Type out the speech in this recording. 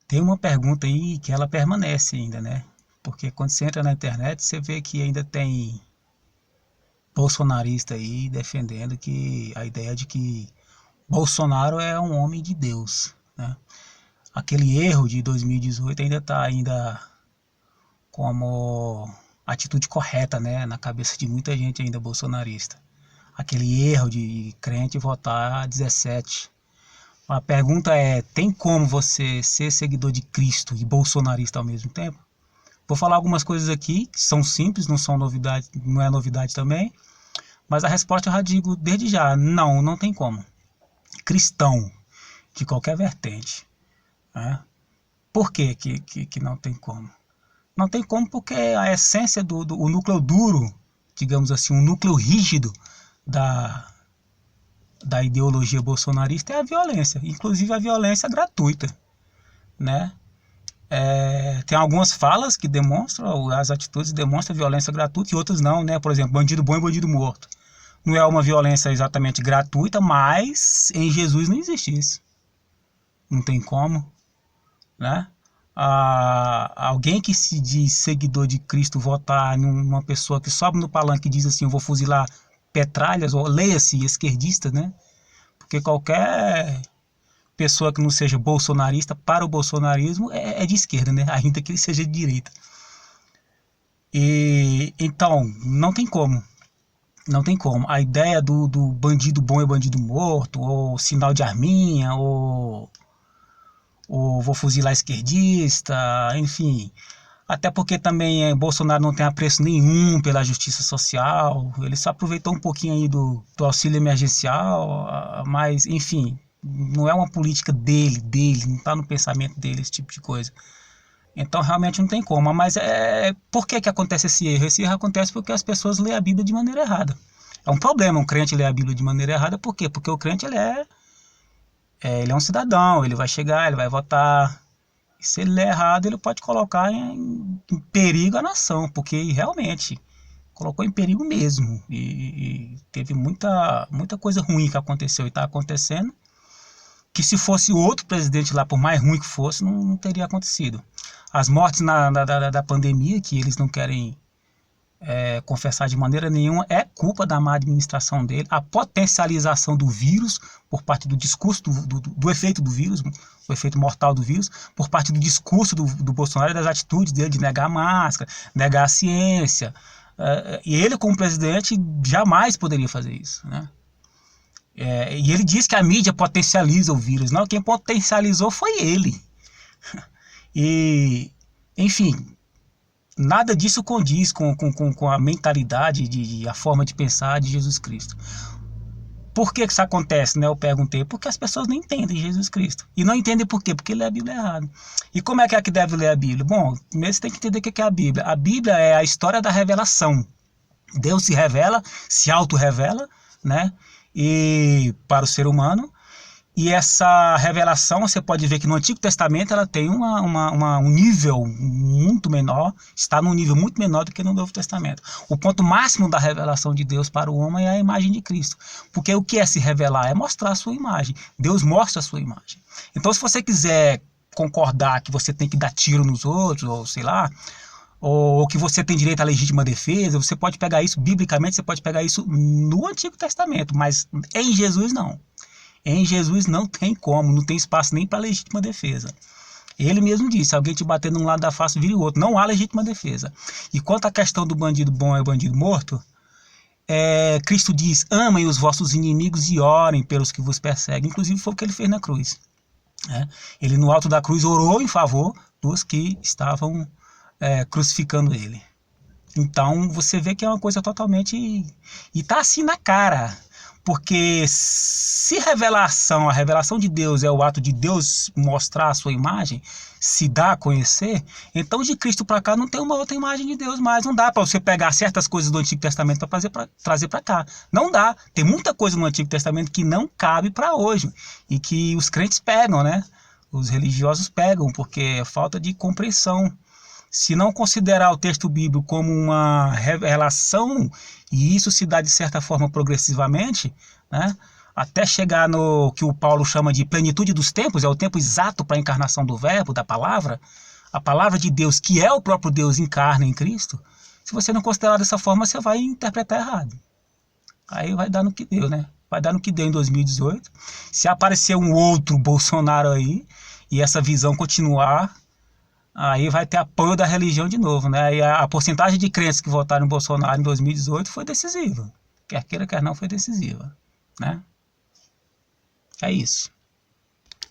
Tem uma pergunta aí que ela permanece ainda, né? Porque quando você entra na internet, você vê que ainda tem bolsonarista aí defendendo que a ideia de que Bolsonaro é um homem de Deus, né? Aquele erro de 2018 ainda está ainda como atitude correta, né, na cabeça de muita gente ainda bolsonarista. Aquele erro de crente votar 17. A pergunta é: tem como você ser seguidor de Cristo e bolsonarista ao mesmo tempo? Vou falar algumas coisas aqui que são simples, não são novidade, não é novidade também, mas a resposta eu já digo desde já: não, não tem como. Cristão de qualquer vertente, né? Por que não tem como? Não tem como porque a essência o núcleo duro, digamos assim, o núcleo rígido da, da ideologia bolsonarista é a violência, inclusive a violência gratuita, né? Tem algumas falas que demonstram, as atitudes demonstram violência gratuita e outras não, né? Por exemplo, bandido bom e bandido morto. Não é uma violência exatamente gratuita, mas em Jesus não existe isso. Não tem como, né? Alguém que se diz seguidor de Cristo votar numa pessoa que sobe no palanque e diz assim: eu vou fuzilar petralhas, ou leia-se esquerdista, né? Porque qualquer pessoa que não seja bolsonarista para o bolsonarismo é de esquerda, né? Ainda que ele seja de direita. E então não tem como. Não tem como. A ideia do bandido bom é bandido morto, ou sinal de arminha, ou vou fuzilar esquerdista, enfim. Até porque também Bolsonaro não tem apreço nenhum pela justiça social, ele só aproveitou um pouquinho aí do auxílio emergencial, mas enfim, não é uma política dele, não está no pensamento dele esse tipo de coisa. Então realmente não tem como, mas por que acontece esse erro? Esse erro acontece porque as pessoas lêem a Bíblia de maneira errada. É um problema um crente ler a Bíblia de maneira errada, por quê? Porque o crente ele é um cidadão, ele vai chegar, ele vai votar. E se ele ler errado, ele pode colocar em perigo a nação, porque realmente colocou em perigo mesmo. E teve muita coisa ruim que aconteceu e está acontecendo, que se fosse outro presidente lá, por mais ruim que fosse, não teria acontecido. As mortes da pandemia, que eles não querem confessar de maneira nenhuma, é culpa da má administração dele. A potencialização do vírus por parte do discurso, do efeito do vírus, o efeito mortal do vírus, por parte do discurso do Bolsonaro e das atitudes dele de negar a máscara, negar a ciência. E ele, como presidente, jamais poderia fazer isso, né? E ele diz que a mídia potencializa o vírus. Não, quem potencializou foi ele. E, enfim, nada disso condiz com a mentalidade, a forma de pensar de Jesus Cristo. Por que isso acontece, né? Eu perguntei. Porque as pessoas não entendem Jesus Cristo. E não entendem por quê? Porque lê a Bíblia errado. E como é que deve ler a Bíblia? Bom, primeiro você tem que entender o que é a Bíblia. A Bíblia é a história da revelação. Deus se revela, se auto-revela, né? E para o ser humano. E essa revelação, você pode ver que no Antigo Testamento ela tem um nível muito menor, está num nível muito menor do que no Novo Testamento. O ponto máximo da revelação de Deus para o homem é a imagem de Cristo. Porque o que é se revelar? É mostrar a sua imagem. Deus mostra a sua imagem. Então, se você quiser concordar que você tem que dar tiro nos outros, ou sei lá, ou que você tem direito à legítima defesa, você pode pegar isso, biblicamente, você pode pegar isso no Antigo Testamento, mas em Jesus não. Em Jesus não tem como, não tem espaço nem para legítima defesa. Ele mesmo disse: se alguém te bater num lado da face, vire o outro. Não há legítima defesa. E quanto à questão do bandido bom e bandido morto, Cristo diz: amem os vossos inimigos e orem pelos que vos perseguem. Inclusive foi o que ele fez na cruz. Ele no alto da cruz orou em favor dos que estavam crucificando ele. Então você vê que é uma coisa totalmente... E tá assim na cara. Porque se a revelação de Deus é o ato de Deus mostrar a sua imagem, se dá a conhecer, então de Cristo para cá não tem uma outra imagem de Deus mais. Não dá para você pegar certas coisas do Antigo Testamento para trazer para cá. Não dá. Tem muita coisa no Antigo Testamento que não cabe para hoje e que os crentes pegam, né? Os religiosos pegam, porque é falta de compreensão. Se não considerar o texto bíblico como uma revelação, e isso se dá de certa forma progressivamente, né? até chegar no que o Paulo chama de plenitude dos tempos, é o tempo exato para a encarnação do verbo, da palavra, a palavra de Deus, que é o próprio Deus, encarna em Cristo. Se você não considerar dessa forma, você vai interpretar errado. Aí vai dar no que deu, né? Vai dar no que deu em 2018. Se aparecer um outro Bolsonaro aí, e essa visão continuar, aí vai ter apoio da religião de novo, né? E a porcentagem de crentes que votaram em Bolsonaro em 2018 foi decisiva. Quer queira, quer não, foi decisiva, né? É isso.